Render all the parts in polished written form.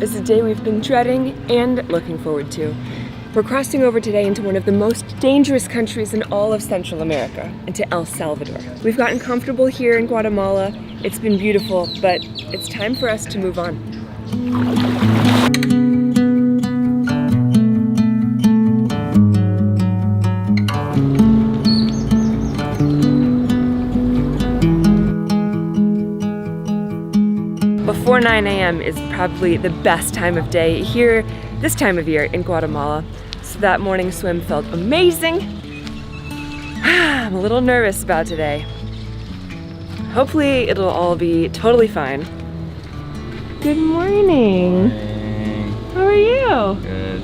This is a day we've been dreading and looking forward to. We're crossing over today into one of the most dangerous countries in all of Central America, into El Salvador. We've gotten comfortable here in Guatemala. It's been beautiful, but it's time for us to move on. Before 9 a.m. is probably the best time of day here this time of year in Guatemala. So that morning swim felt amazing. I'm a little nervous about today. Hopefully it'll all be totally fine. Good morning. Morning. How are you? Good.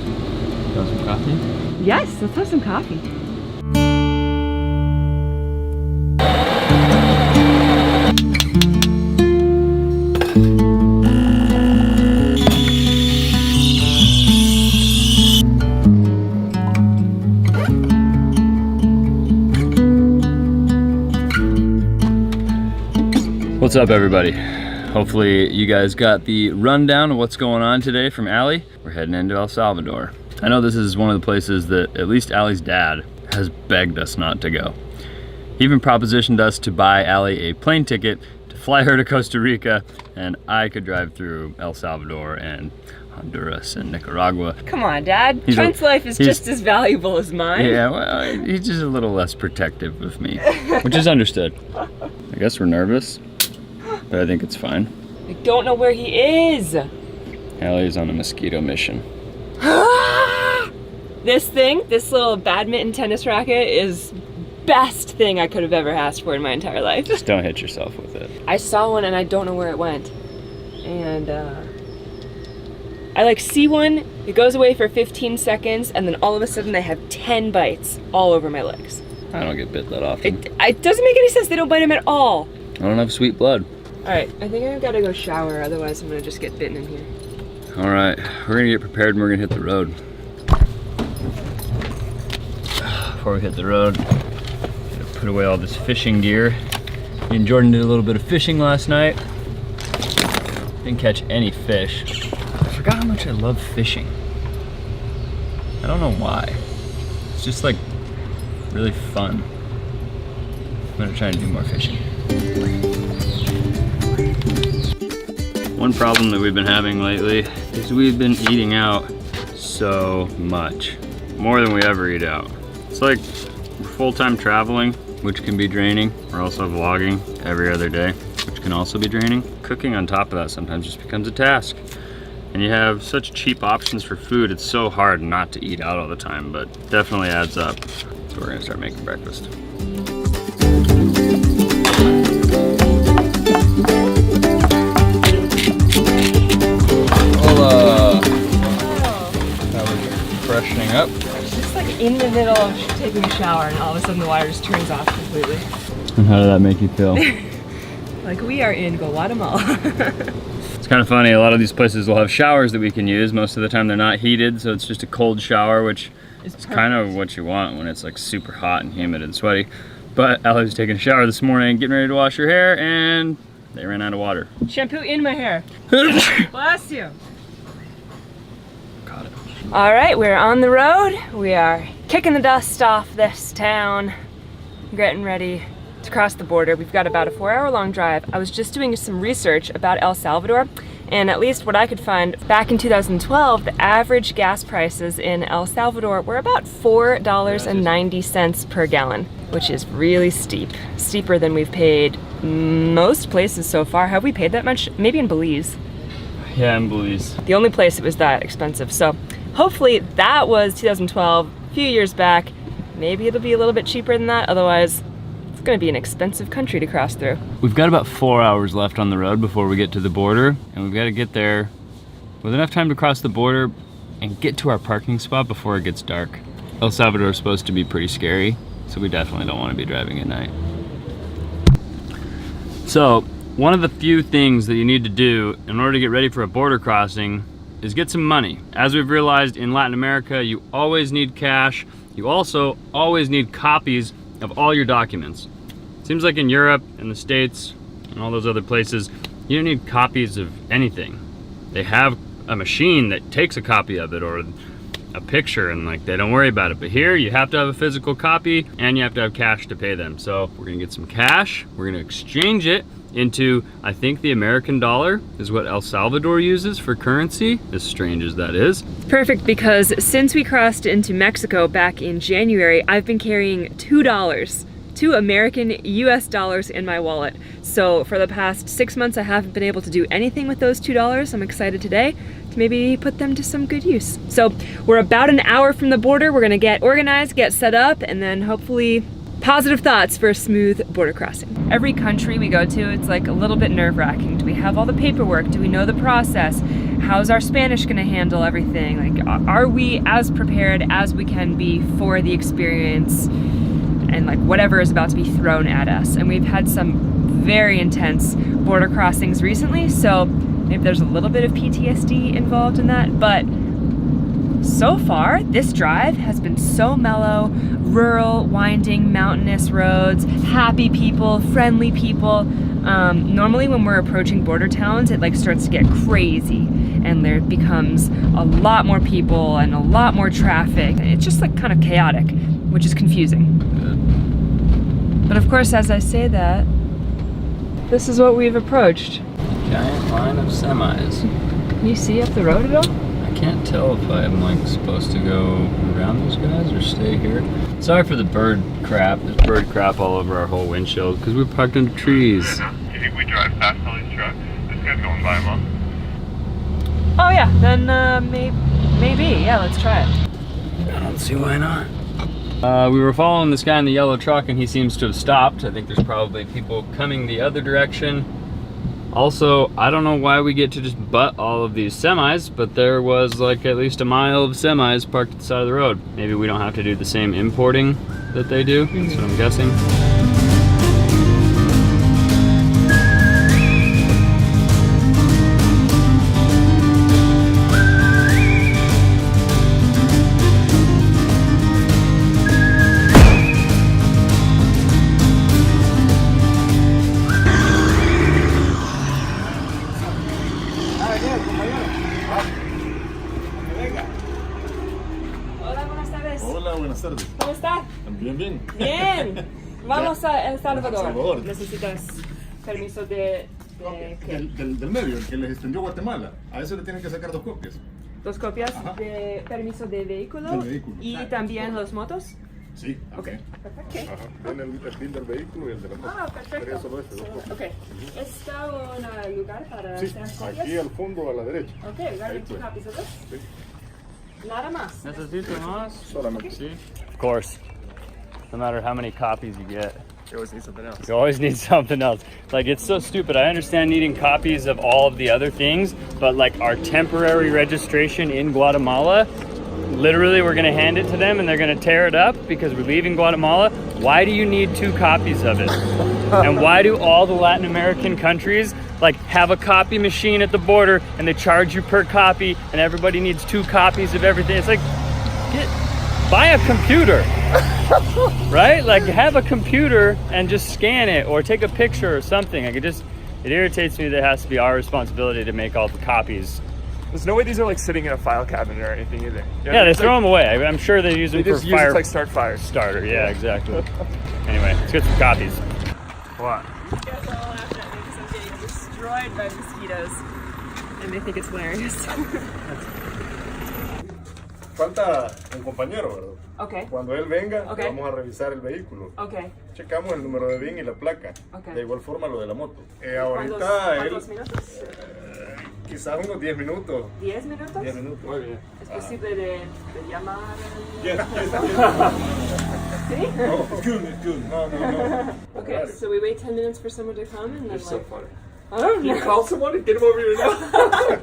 Want some coffee? Yes, let's have some coffee. What's up, everybody? Hopefully you guys got the rundown of what's going on today from Allie. We're heading into El Salvador. I know this is one of the places that at least Allie's dad has begged us not to go. He even propositioned us to buy Allie a plane ticket to fly her to Costa Rica, and I could drive through El Salvador and Honduras and Nicaragua. Come on, Dad. Trent's life is just as valuable as mine. Yeah, well, he's just a little less protective of me, which is understood. I guess we're nervous, but I think it's fine. I don't know where he is. Allie's on a mosquito mission. This little badminton tennis racket is best thing I could have ever asked for in my entire life. Just don't hit yourself with it. I saw one and I don't know where it went. And I like see one, it goes away for 15 seconds, and then all of a sudden I have 10 bites all over my legs. I don't get bit that often. It doesn't make any sense, they don't bite him at all. I don't have sweet blood. Alright, I think I've got to go shower, otherwise I'm gonna just get bitten in here. Alright, we're gonna get prepared and we're gonna hit the road. Before we hit the road, gotta put away all this fishing gear. Me and Jordan did a little bit of fishing last night. Didn't catch any fish. I forgot how much I love fishing. I don't know why. It's just like really fun. I'm gonna try and do more fishing. One problem that we've been having lately is we've been eating out so much. More than we ever eat out. It's like we're full-time traveling, which can be draining. We're also vlogging every other day, which can also be draining. Cooking on top of that sometimes just becomes a task. And you have such cheap options for food, it's so hard not to eat out all the time, but definitely adds up. So we're gonna start making breakfast. Hola! How are you? Freshening up? I was just like in the middle of taking a shower and all of a sudden the water just turns off completely. And how did that make you feel? Like we are in Guatemala. It's kind of funny, a lot of these places will have showers that we can use. Most of the time they're not heated, so it's just a cold shower, which is kind of what you want when it's like super hot and humid and sweaty. But Allie was taking a shower this morning, getting ready to wash her hair, and they ran out of water. Shampoo in my hair. Bless you. Got it. All right, we're on the road. We are kicking the dust off this town, getting ready to cross the border. We've got about a 4-hour-long drive. I was just doing some research about El Salvador, and at least what I could find, back in 2012, the average gas prices in El Salvador were about $4.90 per gallon, which is really steep. Steeper than we've paid most places so far. Have we paid that much? Maybe in Belize. Yeah, in Belize. The only place it was that expensive. So hopefully that was 2012, a few years back. Maybe it'll be a little bit cheaper than that. Otherwise, it's gonna be an expensive country to cross through. We've got about 4 hours left on the road before we get to the border, and we've got to get there with enough time to cross the border and get to our parking spot before it gets dark. El Salvador is supposed to be pretty scary, so we definitely don't want to be driving at night. So, one of the few things that you need to do in order to get ready for a border crossing is get some money. As we've realized in Latin America, you always need cash. You also always need copies of all your documents. Seems like in Europe and the States and all those other places, you don't need copies of anything. They have a machine that takes a copy of it or a picture, and like they don't worry about it. But here you have to have a physical copy and you have to have cash to pay them. So we're gonna get some cash, we're gonna exchange it into, I think the American dollar is what El Salvador uses for currency, as strange as that is. Perfect, because since we crossed into Mexico back in January, I've been carrying $2, 2 American US dollars in my wallet. So for the past 6 months, I haven't been able to do anything with those $2. I'm excited today to maybe put them to some good use. So we're about an hour from the border. We're gonna get organized, get set up, and then hopefully positive thoughts for a smooth border crossing. Every country we go to, it's like a little bit nerve-wracking. Do we have all the paperwork? Do we know the process? How's our Spanish gonna handle everything? Like, are we as prepared as we can be for the experience and like whatever is about to be thrown at us? And we've had some very intense border crossings recently, so maybe there's a little bit of PTSD involved in that, but so far, this drive has been so mellow, rural, winding, mountainous roads, happy people, friendly people. Normally when we're approaching border towns, it like starts to get crazy and there becomes a lot more people and a lot more traffic. It's just like kind of chaotic, which is confusing. But of course, as I say that, this is what we've approached. Giant line of semis. Can you see up the road at all? I can't tell if I'm like supposed to go around those guys or stay here. Sorry for the bird crap. There's bird crap all over our whole windshield because we're parked under trees. Do you think we drive past all these trucks? This guy's going by them all. Oh yeah, then maybe. Yeah, let's try it. I don't see why not. We were following this guy in the yellow truck and he seems to have stopped. I think there's probably people coming the other direction. Also, I don't know why we get to just butt all of these semis, but there was like at least a mile of semis parked at the side of the road. Maybe we don't have to do the same importing that they do, that's what I'm guessing. ¿Cómo está? Bien, bien. Bien. Vamos a El Salvador. Salvador. Necesitas permiso de ¿qué? Del medio, el que les extendió Guatemala. A eso le tienen que sacar 2 copias. 2 copias Ajá. de permiso de vehículo, y también los motos. Sí. Ok, perfecto. Ajá. Viene el bill del vehículo y el de la moto. Ah, perfecto. Sería solo ese, 2 copias. Ok. ¿Está un lugar para Sí, hacer copias? aquí al fondo a la derecha. Ok, regarding 2 copies of this. Sí. Nada más. Necesito más. Solamente. Sí. Of course, no matter how many copies you get, You always need something else. you always need something else. Like, it's so stupid. I understand needing copies of all of the other things, but like our temporary registration in Guatemala, literally we're gonna hand it to them and they're gonna tear it up because we're leaving Guatemala. Why do you need 2 copies of it? And why do all the Latin American countries like have a copy machine at the border and they charge you per copy and everybody needs 2 copies of everything? It's like, buy a computer, right? Like, have a computer and just scan it or take a picture or something. Like, it irritates me that it has to be our responsibility to make all the copies. There's no way these are like sitting in a file cabinet or anything either. Yeah, they throw them away. I'm sure they use them They for just use it fire to like start fires. starter. Yeah, exactly. Anyway, let's get some copies. What? Guys are all laughing at me because I'm getting destroyed by mosquitoes, and they think it's hilarious. Falta un compañero, ¿verdad? Okay. Cuando él venga, Ok. vamos a revisar el vehículo. Okay. Checamos el número de VIN y la placa. Ok. De igual forma lo de la moto. ¿Cuántos Ahorita minutos? quizás unos 10 minutos. 10 minutos. 10 minutos. Muy bien. ¿Es posible de llamar? Yes, ¿Sí? No, it's good. No. Okay, so we wait 10 minutes for someone to come and then It's so like... funny. I don't You know. call someone and get them over here now.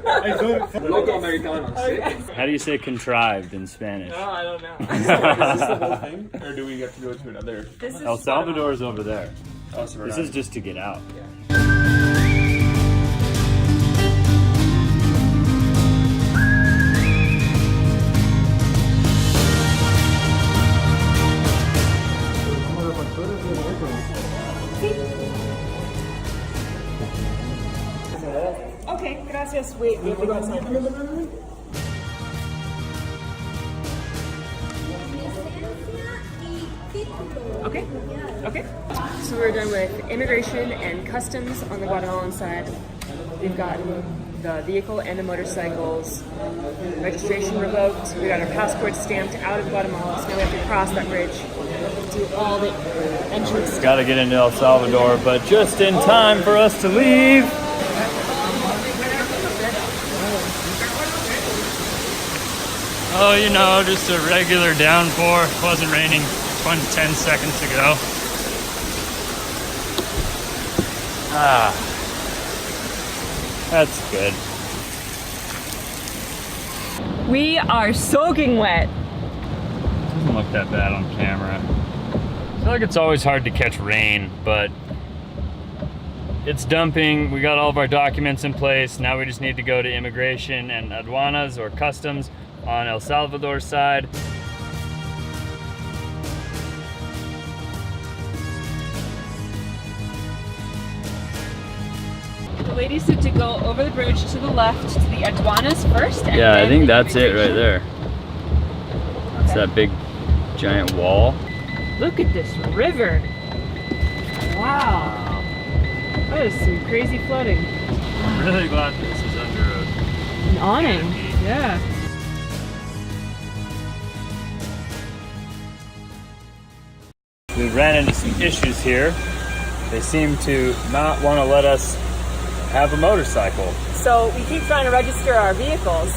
I don't. Local Americanos. How do you say contrived in Spanish? No, I don't know. Is this the whole thing? Or do we have to go to another? This is El Salvador is over there. Oh, so we're This not- is just to get out. Okay, gracias. Wait, Okay. Okay. So we're done with immigration and customs on the Guatemalan side. We've gotten the vehicle and the motorcycles registration revoked. We got our passports stamped out of Guatemala, so now we have to cross that bridge, do all the entrance. Got to get into El Salvador, but just in time for us to leave. Oh, you know, just a regular downpour. It wasn't raining 10 seconds ago. Ah, that's good. We are soaking wet. Doesn't look that bad on camera. I feel like it's always hard to catch rain, but it's dumping. We got all of our documents in place. Now we just need to go to immigration and aduanas or customs on El Salvador side. The lady said to go over the bridge to the left to the aduanas first. And Yeah, then I think that's it right immigration. there. It's that big giant wall. Look at this river. Wow. That is some crazy flooding. I'm really glad this is under An awning. Yeah. We ran into some issues here. They seem to not want to let us have a motorcycle. So we keep trying to register our vehicles.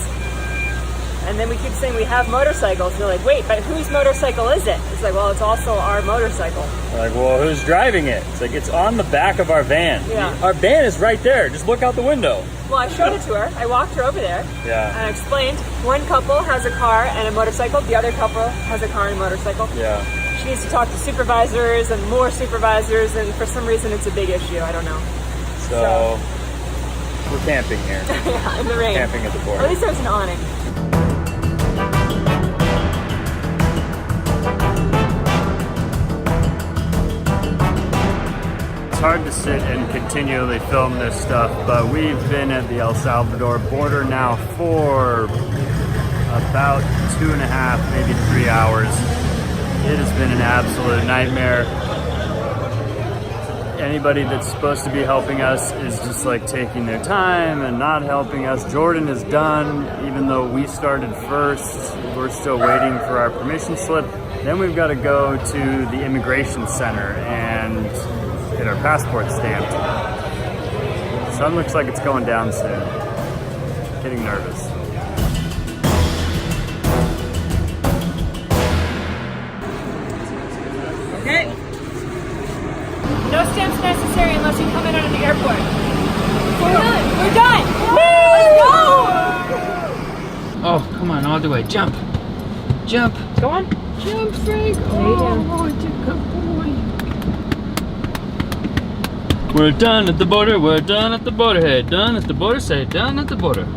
And then we keep saying we have motorcycles. They're like, wait, but whose motorcycle is it? It's like, well, it's also our motorcycle. We're like, well, who's driving it? It's like, it's on the back of our van. Yeah. Our van is right there. Just look out the window. Well, I showed it to her. I walked her over there. Yeah. And I explained one couple has a car and a motorcycle. The other couple has a car and a motorcycle. Yeah. She needs to talk to supervisors and more supervisors, and for some reason it's a big issue. I don't know. So we're camping here. Yeah, in the rain. Camping at the border. At least there's an awning. It's hard to sit and continually film this stuff, but we've been at the El Salvador border now for about 2.5, maybe 3 hours. It has been an absolute nightmare. Anybody that's supposed to be helping us is just like taking their time and not helping us. Jordan is done, even though we started first. We're still waiting for our permission slip. Then we've got to go to the immigration center and get our passport stamped. Sun looks like it's going down soon. Getting nervous. Okay. No stamps necessary unless you come in out of the airport. We're done. We're done. Let's go. Oh, come on, all the way. Jump. Jump. Go on. Jump, Frank. Oh, it's a good boy. We're done at the border. We're done at the border. Hey, done at the border. Say done at the border.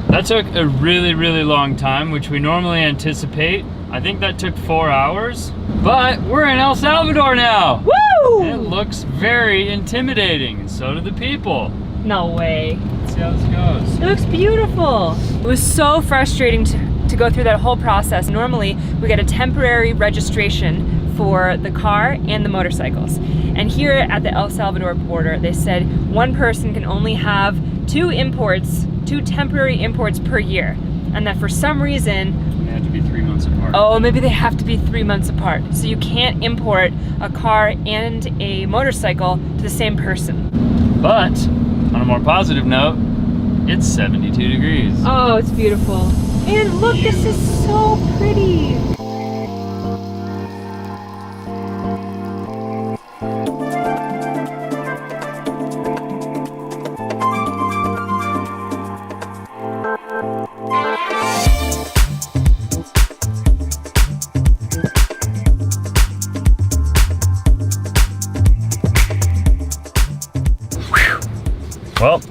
That took a really, really long time, which we normally anticipate. I think that took 4 hours, but we're in El Salvador now. Woo! It looks very intimidating, and so do the people. No way. Let's see how this goes. It looks beautiful. It was so frustrating to go through that whole process. Normally, we get a temporary registration for the car and the motorcycles. And here at the El Salvador border, they said one person can only have 2 temporary imports per year. And that for some reason, They have to be 3 months apart. oh, maybe they have to be 3 months apart. So you can't import a car and a motorcycle to the same person. But, on a more positive note, it's 72 degrees. Oh, it's beautiful. And look, this is so pretty. Well,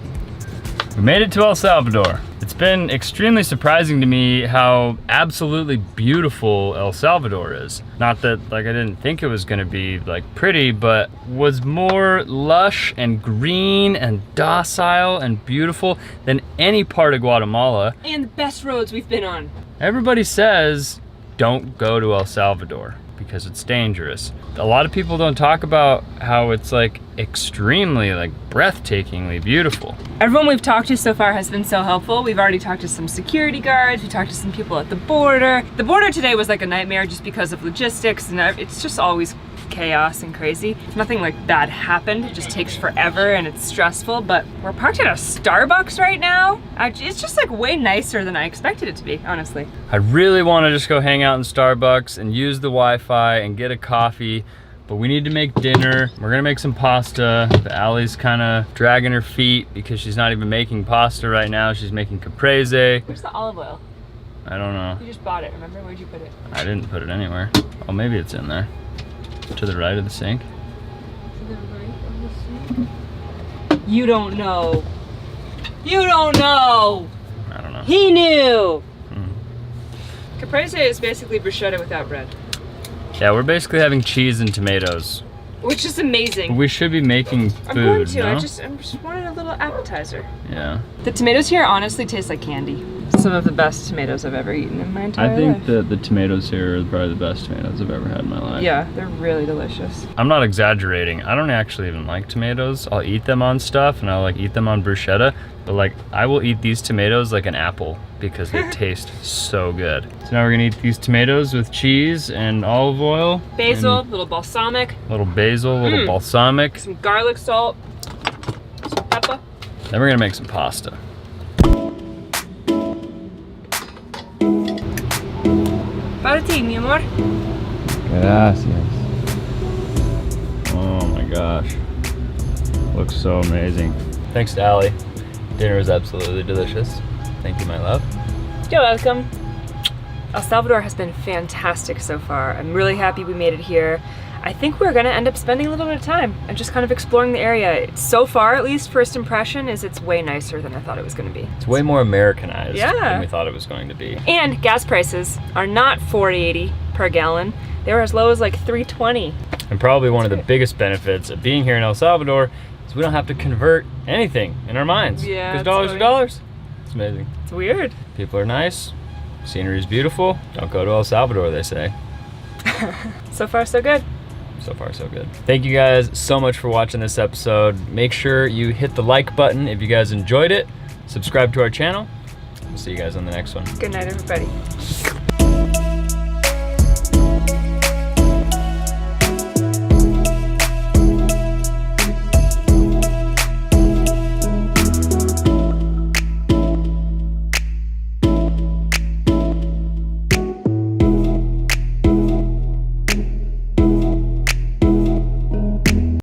we Made it to El Salvador. It's been extremely surprising to me how absolutely beautiful El Salvador is. Not that like I didn't think it was gonna be like pretty, but was more lush and green and docile and beautiful than any part of Guatemala. And the best roads we've been on. Everybody says don't go to El Salvador because it's dangerous. A lot of people don't talk about how it's like extremely like breathtakingly beautiful. Everyone we've talked to so far has been so helpful. We've already talked to some security guards, we talked to some people at the border. The border today was like a nightmare just because of logistics and it's just always chaos and crazy. Nothing like bad happened, it just takes forever and it's stressful, but we're parked at a Starbucks right now. It's just like way nicer than I expected it to be, honestly. I really want to just go hang out in Starbucks and use the Wi-Fi and get a coffee, but we need to make dinner. We're gonna make some pasta. But Allie's kind of dragging her feet because she's not even making pasta right now. She's making caprese. Where's the olive oil? I don't know. You just bought it, remember? Where'd you put it? I didn't put it anywhere. Oh, maybe it's in there. To the right of the sink. To the right of the sink? You don't know. You don't know! I don't know. He knew! Caprese is basically bruschetta without bread. Yeah, we're basically having cheese and tomatoes. Which is amazing. We should be making food, I'm going to, no? I'm just wanting a little appetizer. Yeah. The tomatoes here honestly taste like candy. Some of the best tomatoes I've ever eaten in my entire I think life. that the tomatoes here are probably the best tomatoes I've ever had in my life. Yeah, they're really delicious. I'm not exaggerating. I don't actually even like tomatoes. I'll eat them on stuff and I'll like eat them on bruschetta, but like I will eat these tomatoes like an apple because they taste so good. So now we're gonna eat these tomatoes with cheese and olive oil. Basil, little balsamic. Little basil, little balsamic. Some garlic salt. Some pepper. Then we're gonna make some pasta. Para ti, mi amor. Gracias. Oh my gosh. Looks so amazing. Thanks to Allie. Dinner is absolutely delicious. Thank you, my love. You're welcome. El Salvador has been fantastic so far. I'm really happy we made it here. I think we're gonna end up spending a little bit of time and just kind of exploring the area. So far, at least, first impression is it's way nicer than I thought it was gonna be. It's way more Americanized Yeah. than we thought it was going to be. And gas prices are not $4.80 per gallon. They were as low as like $3.20. And probably one of the biggest benefits of being here in El Salvador is we don't have to convert anything in our minds. Yeah, Because it's dollars funny. are dollars. It's amazing. It's weird. People are nice. Scenery is beautiful. Don't go to El Salvador, they say. So far, so good. So far, so good. Thank you guys so much for watching this episode. Make sure you hit the like button if you guys enjoyed it. Subscribe to our channel. We'll see you guys on the next one. Good night, everybody.